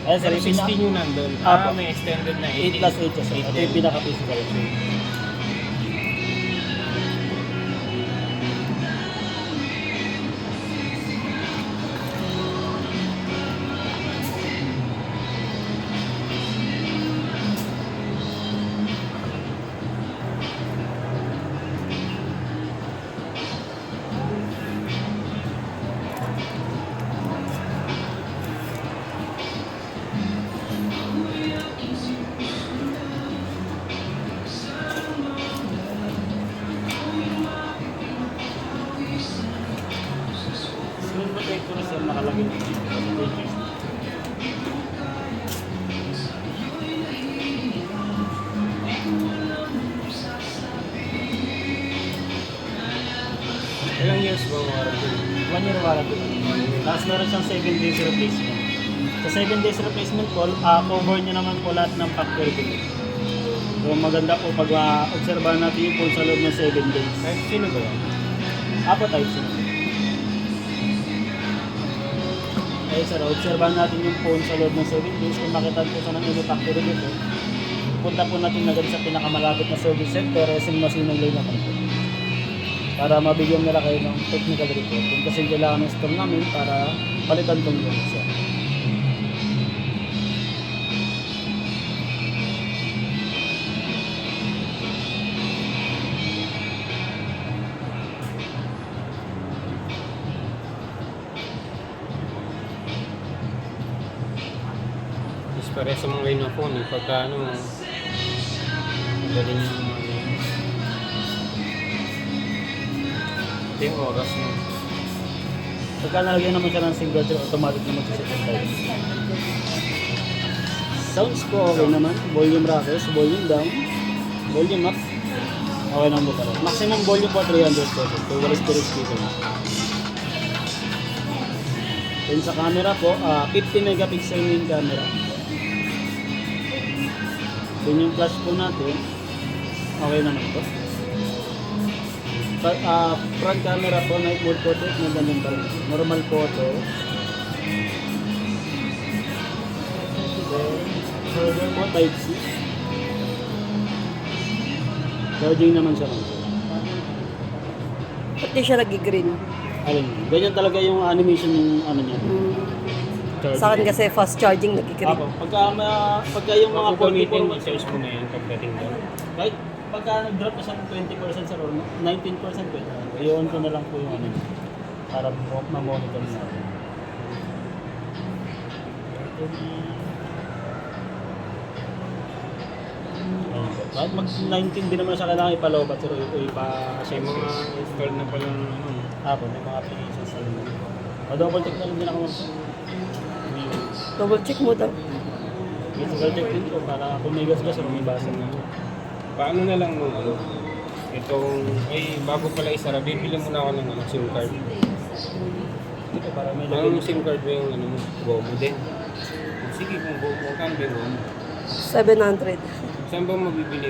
Ayun sir, Pero yung pinaka 16 yung nandun. Apo. May extended na 8 plus 8 siya sir. Ito yung pinaka-physical. Screen protector sir, nakalagay dito. Ilang years ba warranty? 1 year warranty. Tapos meron siyang 7 days replacement. Sa 7 days replacement po, cover niya naman po lahat ng factory bill. So maganda po pag obserbahan natin yung phone sa loob ng 7 days. Kahit sino ba yan? Apo type C. Eh sir, obserbahan natin yung phone sa loob ng 7 days. Kung makita po sa ng factory bill, punta po natin agad sa pinakamalapit na service center, SM Masinong naman po. Para mabigyan nila kayo ng technical report. Kung kasi kailangan ng store namin para palitan tong unit sir. Mas pare sa mga line of phone eh. Pagka ano, magaling yung mga ito yung oras mo. Pagka nalagyan naman siya ng single trip, automatic naman siya sa time. Sounds po okay naman. Volume rockers, volume down, volume up. Okay naman po pala. Maximum volume po 300 pesos. So, wala stereo speaker. Then sa camera po, 50 megapixel main camera. Then yung flash po natin, okay naman po. Front camera po, night mode photo, ganun pa rin. Normal photo. Then, charger po, type C. Charging naman siya. Ba't di siya nag-green? Alin, ganyan talaga yung animation ng ano niya. Sa akin kasi fast charging nag-green. Apo, pagka yung mga Kung gamitin 44 mo, charge mo na yan pagdating doon. kahit pagka nag-drop na siya ng 20% sa or 19% pwede. I-on ko na lang po yung ano niya, para ma-monitor natin. Kahit mag-19 din naman siya kailangan ipalobat pero Kasi mga installed na palang ano. Apo, may mga applications sa loob. Double check na rin din ako mag Double check mo daw. physical check din po para kung may gas-gas o may basa na. Paano na lang nung ano? Itong, ay bago pala isara, bibili muna ako ng ano, SIM card. Dito para may lagay. Ang SIM card mo yung ano mo, GOMO din. Sige, kung GOMO, kano ba yung GOMO? 700. Saan ba mabibili